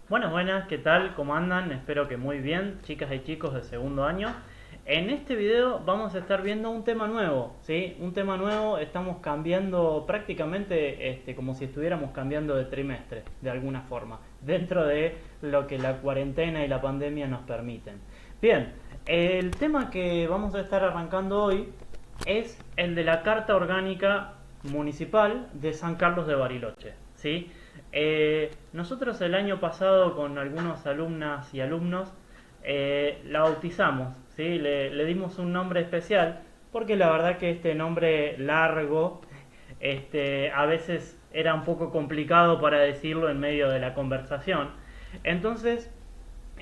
Buenas, buenas, ¿qué tal? ¿Cómo andan? Espero que muy bien, chicas y chicos de segundo año. En este video vamos a estar viendo un tema nuevo, ¿sí? Un tema nuevo, estamos cambiando prácticamente como si estuviéramos cambiando de trimestre, de alguna forma, dentro de lo que la cuarentena y la pandemia nos permiten. Bien, el tema que vamos a estar arrancando hoy es el de la Carta Orgánica Municipal de San Carlos de Bariloche, ¿sí? Nosotros el año pasado con algunos alumnas y alumnos la bautizamos, ¿sí? Le dimos un nombre especial porque la verdad que este nombre largo a veces era un poco complicado para decirlo en medio de la conversación. Entonces,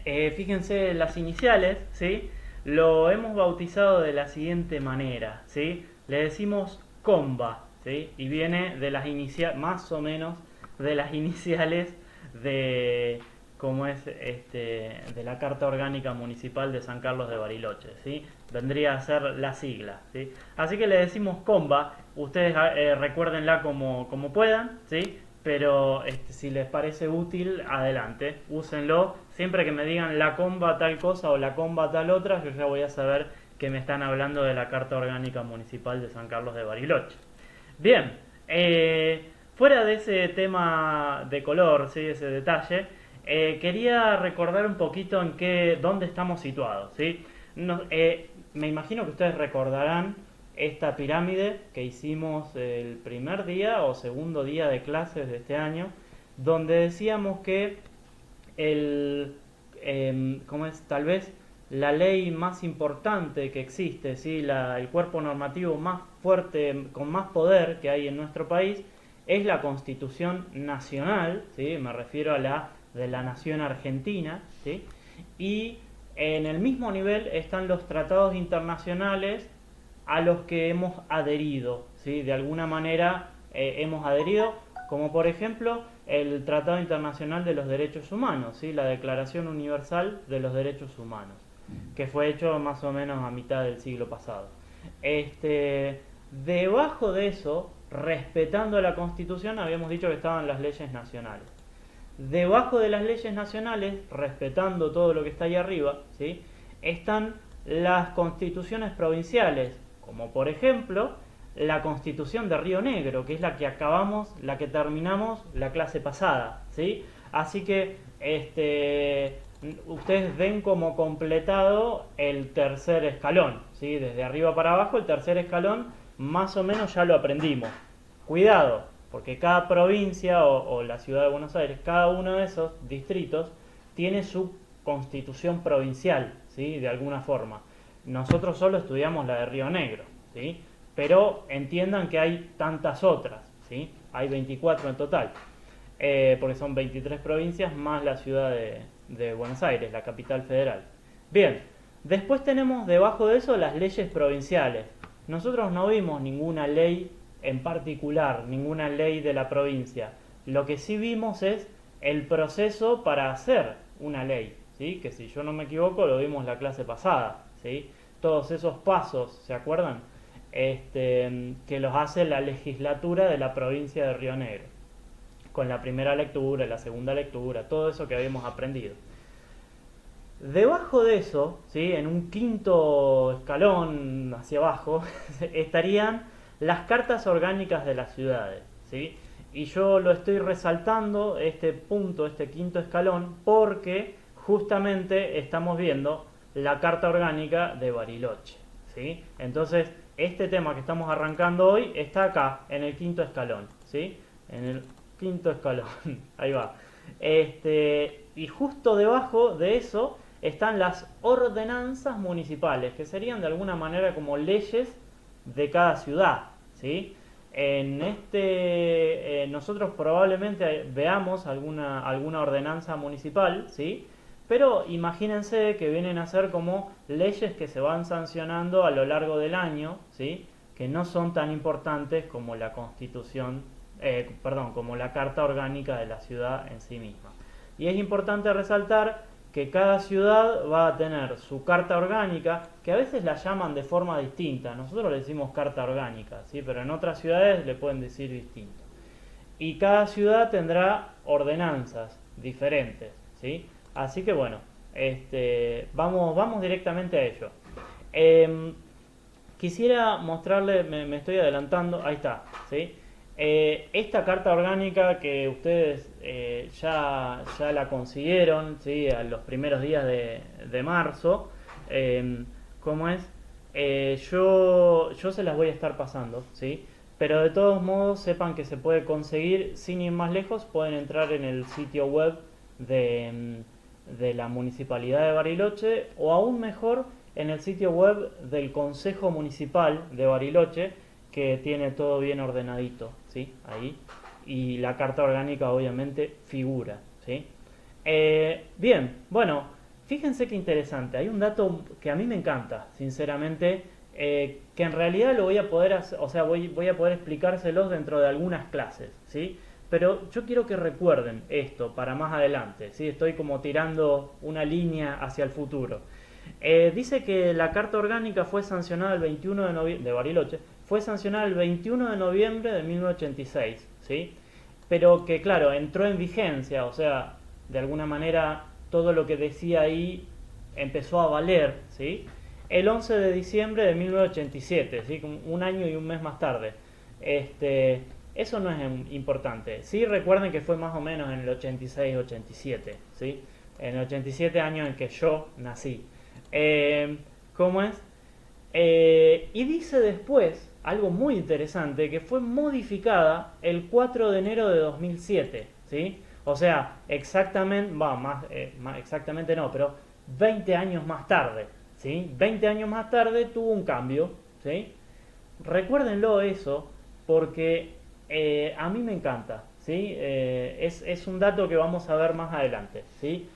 fíjense las iniciales, ¿sí? Lo hemos bautizado de la siguiente manera, ¿sí? Le decimos comba, ¿sí? Y viene de las iniciales, más o menos, de las iniciales de como es de la Carta Orgánica Municipal de San Carlos de Bariloche, ¿sí? Vendría a ser la sigla, ¿sí? Así que le decimos comba, ustedes recuérdenla como puedan, ¿sí? Pero si les parece útil, adelante, úsenlo. Siempre que me digan la comba tal cosa o la comba tal otra, yo ya voy a saber que me están hablando de la Carta Orgánica Municipal de San Carlos de Bariloche. Bien, fuera de ese tema de color, ¿sí? Ese detalle, quería recordar un poquito dónde estamos situados, ¿sí? Me imagino que ustedes recordarán esta pirámide que hicimos el primer día o segundo día de clases de este año, donde decíamos que el, ¿cómo es? Tal vez la ley más importante que existe, ¿sí? El cuerpo normativo más fuerte, con más poder que hay en nuestro país, es la Constitución Nacional, ¿sí? Me refiero a la de la Nación Argentina, ¿sí? Y en el mismo nivel están los tratados internacionales a los que hemos adherido, ¿sí? De alguna manera hemos adherido, como por ejemplo el Tratado Internacional de los Derechos Humanos, ¿sí? La Declaración Universal de los Derechos Humanos, que fue hecho más o menos a mitad del siglo pasado. Debajo de eso, respetando la Constitución, habíamos dicho que estaban las leyes nacionales. Debajo de las leyes nacionales, respetando todo lo que está ahí arriba, ¿sí? Están las constituciones provinciales, como por ejemplo la constitución de Río Negro, que es la que terminamos la clase pasada, ¿sí? Así que ustedes ven como completado el tercer escalón, ¿sí? Desde arriba para abajo, el tercer escalón más o menos ya lo aprendimos. Cuidado, porque cada provincia o la ciudad de Buenos Aires, cada uno de esos distritos tiene su constitución provincial, ¿sí? De alguna forma. Nosotros solo estudiamos la de Río Negro, ¿sí? Pero entiendan que hay tantas otras, ¿sí? Hay 24 en total, porque son 23 provincias más la ciudad de Buenos Aires, la capital federal. Bien, después tenemos debajo de eso las leyes provinciales. Nosotros no vimos ninguna ley en particular, ninguna ley de la provincia. Lo que sí vimos es el proceso para hacer una ley, ¿sí? Que si yo no me equivoco lo vimos la clase pasada, ¿sí? Todos esos pasos, ¿se acuerdan? Que los hace la legislatura de la provincia de Río Negro, con la primera lectura, la segunda lectura, todo eso que habíamos aprendido. Debajo de eso, ¿sí? En un quinto escalón hacia abajo, estarían las cartas orgánicas de las ciudades, ¿sí? Y yo lo estoy resaltando, este punto, este quinto escalón, porque justamente estamos viendo la carta orgánica de Bariloche, ¿sí? Entonces, este tema que estamos arrancando hoy está acá, en el quinto escalón, ¿sí? En el quinto escalón, ahí va. Y justo debajo de eso están las ordenanzas municipales, que serían de alguna manera como leyes de cada ciudad, ¿sí? Nosotros probablemente veamos alguna ordenanza municipal, ¿sí? Pero imagínense que vienen a ser como leyes que se van sancionando a lo largo del año, ¿sí? Que no son tan importantes como la Constitución, como la Carta Orgánica de la ciudad en sí misma. Y es importante resaltar que cada ciudad va a tener su carta orgánica, que a veces la llaman de forma distinta. Nosotros le decimos carta orgánica, ¿sí? Pero en otras ciudades le pueden decir distinto. Y cada ciudad tendrá ordenanzas diferentes. ¿sí? Así que bueno, vamos directamente a ello. Em, Quisiera mostrarle, me estoy adelantando, ahí está, ¿sí? Esta carta orgánica que ustedes ya la consiguieron, ¿sí? A los primeros días de marzo, ¿cómo es? Yo se las voy a estar pasando, ¿sí? Pero de todos modos sepan que se puede conseguir sin ir más lejos, pueden entrar en el sitio web de la Municipalidad de Bariloche o aún mejor en el sitio web del Consejo Municipal de Bariloche, que tiene todo bien ordenadito, ¿sí? Ahí. Y la carta orgánica obviamente figura, ¿sí? Bien, bueno, fíjense qué interesante. Hay un dato que a mí me encanta, sinceramente, que en realidad lo voy a poder hacer, o sea, voy a poder explicárselos dentro de algunas clases, ¿sí? Pero yo quiero que recuerden esto para más adelante, ¿sí? Estoy como tirando una línea hacia el futuro. Dice que la Carta Orgánica fue sancionada el 21 de noviembre, de Bariloche, fue sancionada el 21 de noviembre de 1986, ¿sí? Pero que, claro, entró en vigencia, o sea, de alguna manera todo lo que decía ahí empezó a valer, ¿sí? El 11 de diciembre de 1987, ¿sí? Un año y un mes más tarde. Eso no es importante. Sí, recuerden que fue más o menos en el 86-87, ¿sí? En el 87 año en que yo nací. ¿Cómo es? Y dice después algo muy interesante, que fue modificada el 4 de enero de 2007, ¿sí? O sea, exactamente, exactamente no, pero 20 años más tarde, ¿sí? 20 años más tarde tuvo un cambio, ¿sí? Recuérdenlo eso, porque a mí me encanta, ¿sí? Es un dato que vamos a ver más adelante, ¿sí?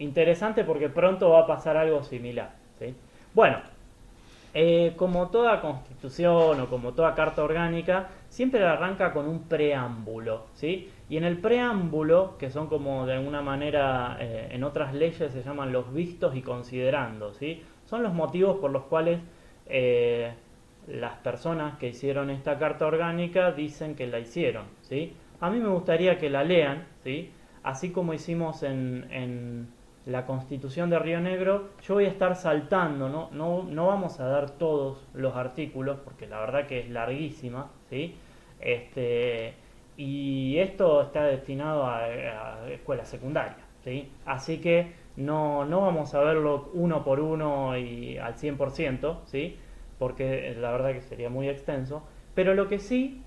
Interesante porque pronto va a pasar algo similar, ¿sí? Bueno, como toda constitución o como toda carta orgánica, siempre arranca con un preámbulo, ¿sí? Y en el preámbulo, que son como de alguna manera en otras leyes se llaman los vistos y considerando, ¿sí? Son los motivos por los cuales las personas que hicieron esta carta orgánica dicen que la hicieron, ¿sí? A mí me gustaría que la lean, ¿sí? Así como hicimos en la Constitución de Río Negro, yo voy a estar saltando, no vamos a dar todos los artículos, porque la verdad que es larguísima, ¿sí? Y esto está destinado a escuela secundaria, ¿sí? Así que no vamos a verlo uno por uno y al 100%, ¿sí? Porque la verdad que sería muy extenso, pero lo que sí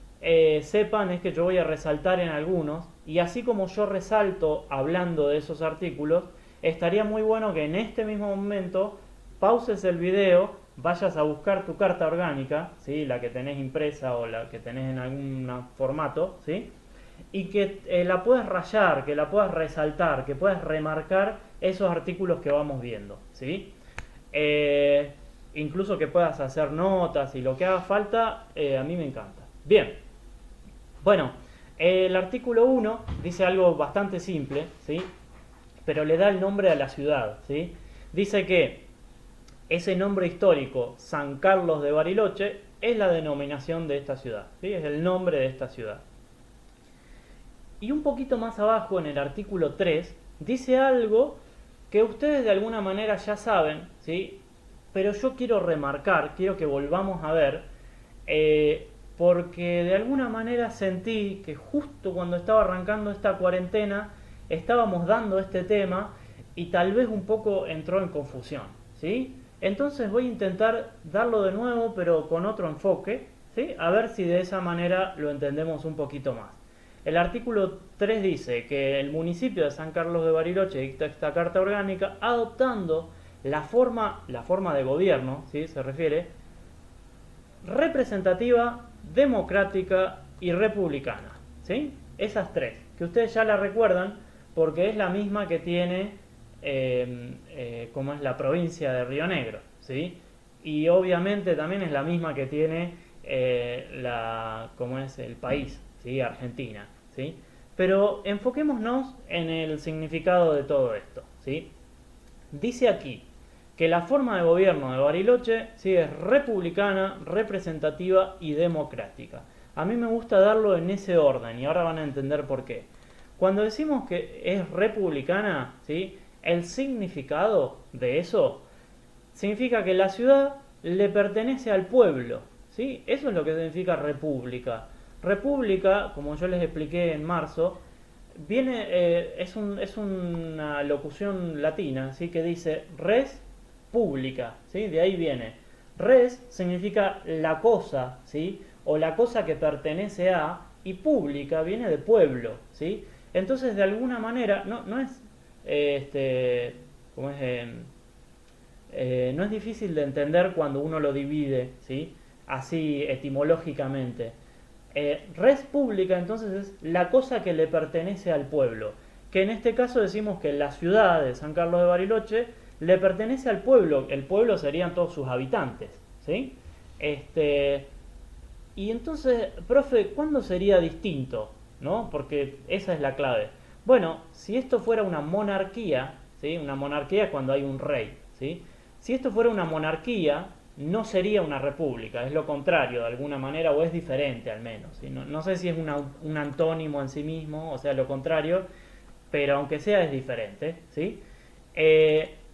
sepan es que yo voy a resaltar en algunos, y así como yo resalto hablando de esos artículos, estaría muy bueno que en este mismo momento pauses el video, vayas a buscar tu carta orgánica, ¿sí? La que tenés impresa o la que tenés en algún formato, ¿sí? Y que la puedas rayar, que la puedas resaltar, que puedas remarcar esos artículos que vamos viendo, ¿sí? Incluso que puedas hacer notas y lo que haga falta, a mí me encanta. Bien, bueno, el artículo 1 dice algo bastante simple, ¿sí? Pero le da el nombre a la ciudad, ¿sí? Dice que ese nombre histórico, San Carlos de Bariloche, es la denominación de esta ciudad, ¿sí? Es el nombre de esta ciudad. Y un poquito más abajo, en el artículo 3, dice algo que ustedes de alguna manera ya saben, ¿sí? Pero yo quiero remarcar, quiero que volvamos a ver, porque de alguna manera sentí que justo cuando estaba arrancando esta cuarentena, estábamos dando este tema y tal vez un poco entró en confusión, ¿sí? Entonces voy a intentar darlo de nuevo, pero con otro enfoque, ¿sí? A ver si de esa manera lo entendemos un poquito más. El artículo 3 dice que el municipio de San Carlos de Bariloche dicta esta carta orgánica adoptando la forma de gobierno, ¿sí? Se refiere, representativa, democrática y republicana, ¿sí? Esas tres, que ustedes ya la recuerdan porque es la misma que tiene como es la provincia de Río Negro, ¿sí? Y obviamente también es la misma que tiene como es el país, ¿sí? Argentina, ¿sí? Pero enfoquémonos en el significado de todo esto, ¿sí? Dice aquí que la forma de gobierno de Bariloche, ¿sí? Es republicana, representativa y democrática. A mí me gusta darlo en ese orden y ahora van a entender por qué. Cuando decimos que es republicana, ¿sí? El significado de eso significa que la ciudad le pertenece al pueblo, ¿sí? Eso es lo que significa república. República, como yo les expliqué en marzo, viene es una locución latina, ¿sí? Que dice res pública, ¿sí? De ahí viene. Res significa la cosa, ¿sí? O la cosa que pertenece a, y pública viene de pueblo, ¿sí? Entonces, de alguna manera, no es, ¿cómo es? No es difícil de entender cuando uno lo divide, ¿sí? Así etimológicamente. Res pública entonces es la cosa que le pertenece al pueblo, que en este caso decimos que la ciudad de San Carlos de Bariloche le pertenece al pueblo, el pueblo serían todos sus habitantes, ¿sí? Y entonces, profe, ¿cuándo sería distinto? ¿No? Porque esa es la clave. Bueno, si esto fuera una monarquía, ¿sí? Una monarquía es cuando hay un rey, ¿sí? Si esto fuera una monarquía, no sería una república, es lo contrario de alguna manera, o es diferente al menos, ¿sí? No sé si es un antónimo en sí mismo, o sea, lo contrario, pero aunque sea es diferente, ¿sí?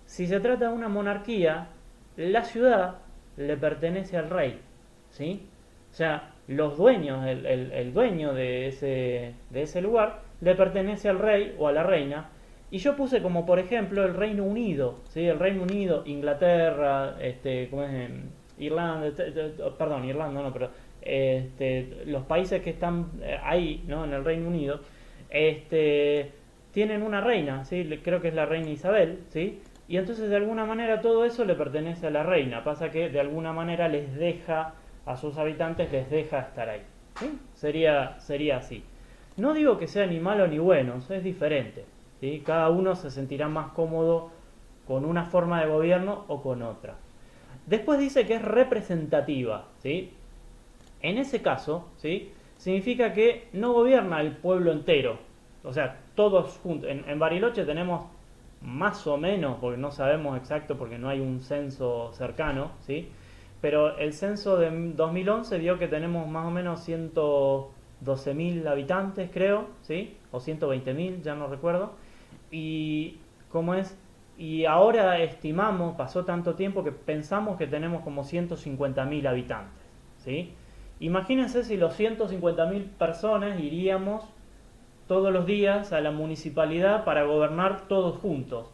Si se trata de una monarquía, la ciudad le pertenece al rey, ¿sí? O sea, los dueños, el dueño de ese lugar, le pertenece al rey o a la reina. Y yo puse como por ejemplo el Reino Unido, ¿sí? El Reino Unido, Inglaterra, ¿cómo es? Irlanda, perdón, Irlanda no, pero los países que están ahí, ¿no? En el Reino Unido, tienen una reina, ¿sí? Creo que es la reina Isabel, ¿sí? Y entonces de alguna manera todo eso le pertenece a la reina. Pasa que de alguna manera les deja a sus habitantes, les deja estar ahí, ¿sí? Sería así. No digo que sea ni malo ni bueno, es diferente, ¿sí? Cada uno se sentirá más cómodo con una forma de gobierno o con otra. Después dice que es representativa, ¿sí? En ese caso, ¿sí? Significa que no gobierna el pueblo entero, o sea, todos juntos. En Bariloche tenemos más o menos, porque no sabemos exacto porque no hay un censo cercano, ¿sí? Pero el censo de 2011 vio que tenemos más o menos 112.000 habitantes, creo, ¿sí? O 120.000, ya no recuerdo. Y ¿cómo es? Y ahora estimamos, pasó tanto tiempo que pensamos que tenemos como 150.000 habitantes, ¿sí? Imagínense si los 150.000 personas iríamos todos los días a la municipalidad para gobernar todos juntos.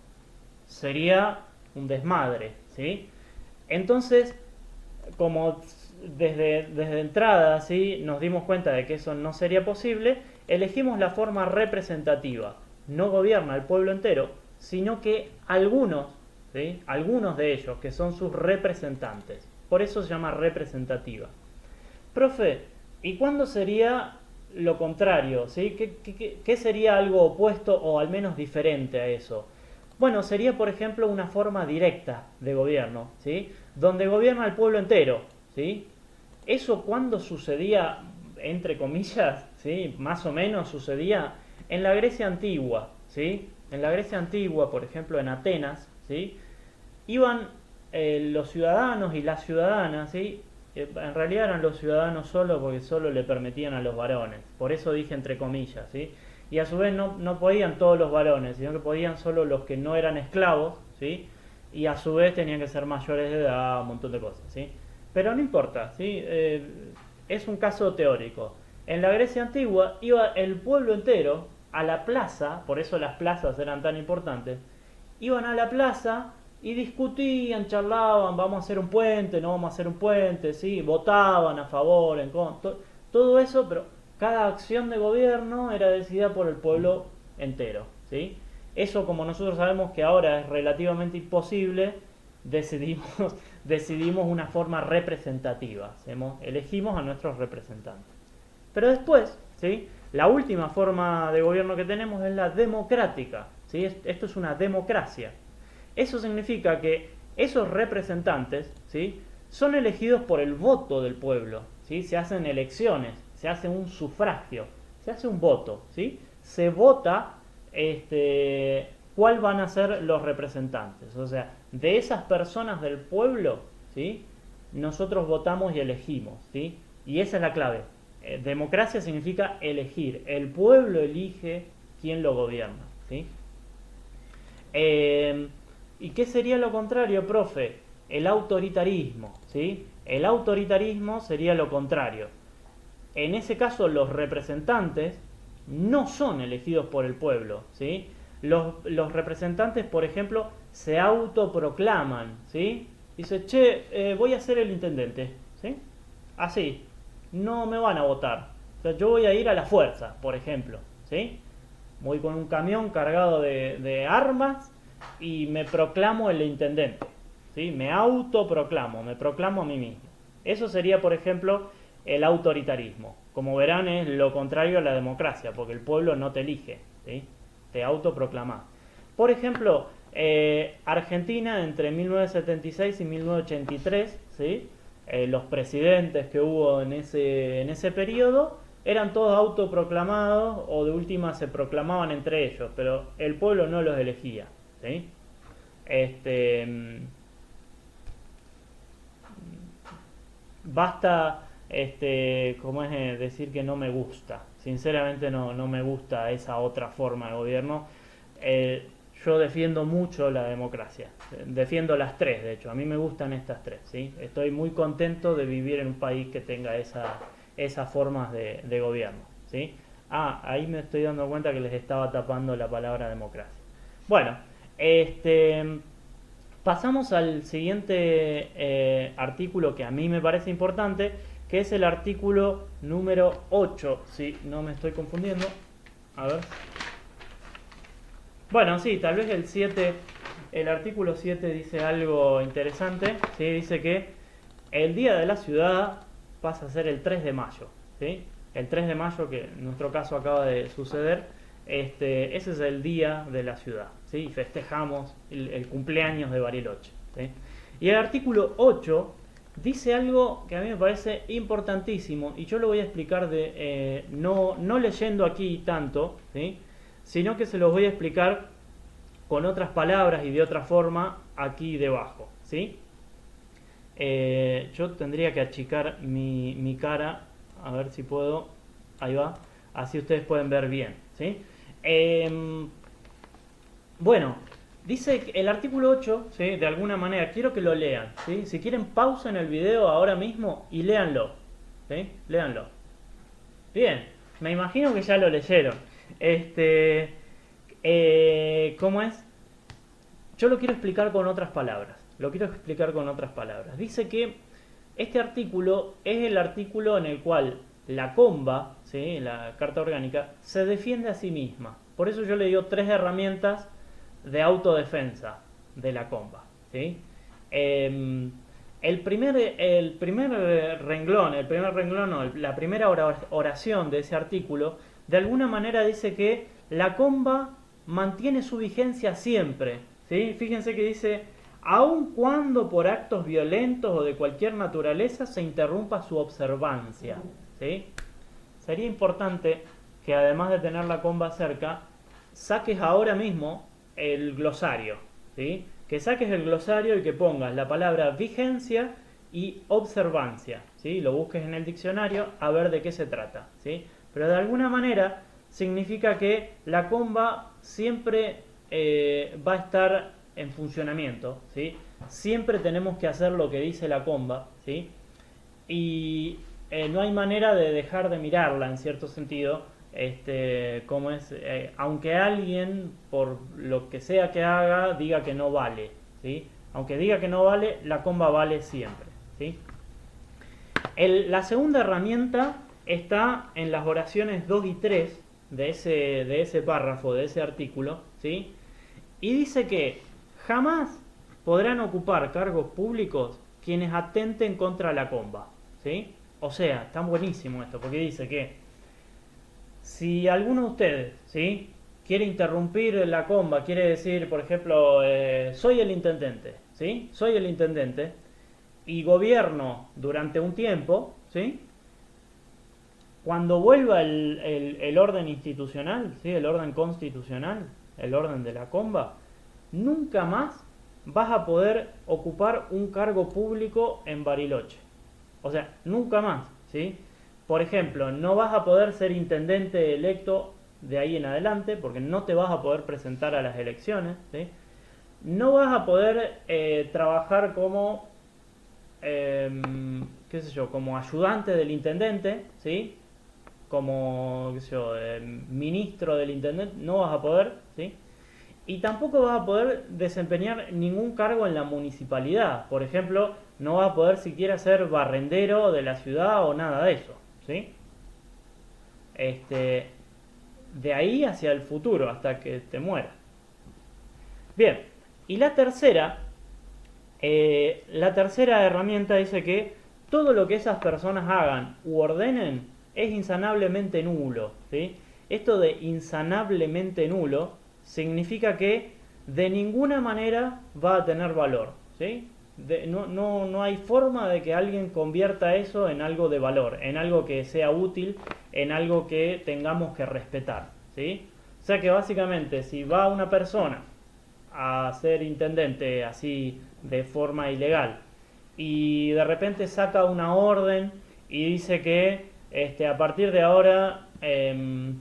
Sería un desmadre, ¿sí? Entonces, como desde entrada, ¿sí? Nos dimos cuenta de que eso no sería posible, elegimos la forma representativa. No gobierna el pueblo entero, sino que algunos, ¿sí? Algunos de ellos, que son sus representantes. Por eso se llama representativa. Profe, ¿y cuándo sería lo contrario? ¿Sí? ¿Qué sería algo opuesto o al menos diferente a eso? Bueno, sería por ejemplo una forma directa de gobierno, ¿sí? Donde gobierna el pueblo entero, ¿sí? Eso cuando sucedía, entre comillas, ¿sí? Más o menos sucedía en la Grecia antigua, ¿sí? En la Grecia antigua, por ejemplo en Atenas, ¿sí? Iban los ciudadanos y las ciudadanas, ¿sí? En realidad eran los ciudadanos solo porque solo le permitían a los varones, por eso dije entre comillas, ¿sí? Y a su vez no podían todos los varones, sino que podían solo los que no eran esclavos, ¿sí? Y a su vez tenían que ser mayores de edad, un montón de cosas, ¿sí? Pero no importa, ¿sí? Es un caso teórico. En la Grecia antigua iba el pueblo entero a la plaza, por eso las plazas eran tan importantes, iban a la plaza y discutían, charlaban, vamos a hacer un puente, no vamos a hacer un puente, ¿sí? Votaban a favor, en contra, todo eso, pero cada acción de gobierno era decidida por el pueblo entero, ¿sí? Eso, como nosotros sabemos que ahora es relativamente imposible, decidimos, decidimos una forma representativa, elegimos a nuestros representantes. Pero después, ¿sí? La última forma de gobierno que tenemos es la democrática, ¿sí? Esto es una democracia. Eso significa que esos representantes, ¿sí? Son elegidos por el voto del pueblo, ¿sí? Se hacen elecciones, se hace un sufragio, se hace un voto, ¿sí? Se vota cuál van a ser los representantes. O sea, de esas personas del pueblo, ¿sí? Nosotros votamos y elegimos, ¿sí? Y esa es la clave. Democracia significa elegir. El pueblo elige quién lo gobierna, ¿sí? ¿Y qué sería lo contrario, profe? El autoritarismo, ¿sí? El autoritarismo sería lo contrario. En ese caso, los representantes no son elegidos por el pueblo, ¿sí? Los representantes, por ejemplo, se autoproclaman, ¿sí? Dice, che, voy a ser el intendente, ¿sí? Así, no me van a votar. O sea, yo voy a ir a la fuerza, por ejemplo, ¿sí? Voy con un camión cargado de armas y me proclamo el intendente, ¿sí? Me autoproclamo, me proclamo a mí mismo. Eso sería, por ejemplo, el autoritarismo. Como verán, es lo contrario a la democracia, porque el pueblo no te elige, ¿sí? Te autoproclamás. Por ejemplo, Argentina entre 1976 y 1983, ¿sí? Los presidentes que hubo en ese periodo eran todos autoproclamados o de última se proclamaban entre ellos, pero el pueblo no los elegía, ¿sí? Basta como es decir que no me gusta. Sinceramente no me gusta esa otra forma de gobierno. Yo defiendo mucho la democracia. Defiendo las tres, de hecho. A mí me gustan estas tres, ¿sí? Estoy muy contento de vivir en un país que tenga esas formas de gobierno, ¿sí? Ahí me estoy dando cuenta que les estaba tapando la palabra democracia. Bueno, pasamos al siguiente artículo que a mí me parece importante, que es el artículo número 8, si no me estoy confundiendo. A ver. Bueno, sí, tal vez el 7, el artículo 7 dice algo interesante, ¿sí? Dice que el Día de la Ciudad pasa a ser el 3 de mayo, ¿sí? El 3 de mayo, que en nuestro caso acaba de suceder, ese es el Día de la Ciudad, ¿sí? Festejamos el cumpleaños de Bariloche, ¿sí? Y el artículo 8 dice algo que a mí me parece importantísimo, y yo lo voy a explicar no leyendo aquí tanto, ¿sí? Sino que se los voy a explicar con otras palabras y de otra forma aquí debajo, ¿sí? Yo tendría que achicar mi cara, a ver si puedo, ahí va, así ustedes pueden ver bien, ¿sí? Bueno, dice el artículo 8, ¿sí? De alguna manera, quiero que lo lean, ¿sí? Si quieren pausen el video ahora mismo y léanlo, ¿sí? Léanlo. Bien, me imagino que ya lo leyeron. ¿Cómo es? Yo lo quiero explicar con otras palabras. Lo quiero explicar con otras palabras. Dice que este artículo es el artículo en el cual la comba, ¿sí? La Carta Orgánica, se defiende a sí misma. Por eso yo le digo 3 herramientas de autodefensa de la comba, ¿sí? El primer renglón, la primera oración de ese artículo, de alguna manera dice que la comba mantiene su vigencia siempre, ¿sí? Fíjense que dice, aun cuando por actos violentos o de cualquier naturaleza se interrumpa su observancia, ¿sí? Sería importante que además de tener la comba cerca, saques ahora mismo el glosario, ¿sí? Que saques el glosario y que pongas la palabra vigencia y observancia, ¿sí? Lo busques en el diccionario a ver de qué se trata, ¿sí? Pero de alguna manera significa que la comba siempre va a estar en funcionamiento, ¿sí? Siempre tenemos que hacer lo que dice la comba, ¿sí? Y no hay manera de dejar de mirarla en cierto sentido, como es, aunque alguien por lo que sea que haga diga que no vale, ¿sí? Aunque diga que no vale, la comba vale siempre, ¿sí? La segunda herramienta está en las oraciones 2 y 3 de ese párrafo, de ese artículo, ¿sí? Y dice que jamás podrán ocupar cargos públicos quienes atenten contra la comba, ¿sí? O sea, está buenísimo esto, porque dice que si alguno de ustedes, ¿sí? Quiere interrumpir la comba, quiere decir, por ejemplo, soy el intendente, ¿sí? Soy el intendente y gobierno durante un tiempo, ¿sí? Cuando vuelva el orden institucional, ¿sí? El orden constitucional, el orden de la comba, nunca más vas a poder ocupar un cargo público en Bariloche. O sea, nunca más, ¿sí? Por ejemplo, no vas a poder ser intendente electo de ahí en adelante, porque no te vas a poder presentar a las elecciones, ¿sí? No vas a poder trabajar como, qué sé yo, como ayudante del intendente, ¿sí? Como, qué sé yo, ministro del intendente, no vas a poder, ¿sí? Y tampoco vas a poder desempeñar ningún cargo en la municipalidad. Por ejemplo, no vas a poder siquiera ser barrendero de la ciudad o nada de eso, ¿sí? De ahí hacia el futuro, hasta que te mueras. Bien, y la tercera herramienta dice que todo lo que esas personas hagan u ordenen es insanablemente nulo, ¿sí? Esto de insanablemente nulo significa que de ninguna manera va a tener valor, ¿sí? No hay forma de que alguien convierta eso en algo de valor, en algo que sea útil, en algo que tengamos que respetar, ¿sí? O sea que básicamente si va una persona a ser intendente así de forma ilegal y de repente saca una orden y dice que a partir de ahora eh,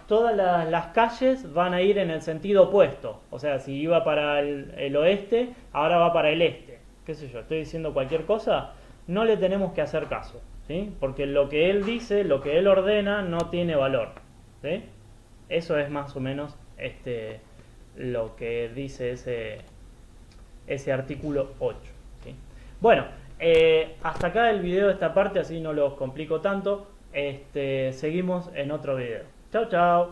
todas las calles van a ir en el sentido opuesto. O sea, si iba para el oeste, ahora va para el este. ¿Qué sé yo? Estoy diciendo cualquier cosa. No le tenemos que hacer caso, ¿sí? Porque lo que él dice, lo que él ordena, no tiene valor, ¿sí? Eso es más o menos lo que dice ese artículo 8, ¿sí? Bueno, hasta acá el video de esta parte, así no los complico tanto. Seguimos en otro video. Chao, chao.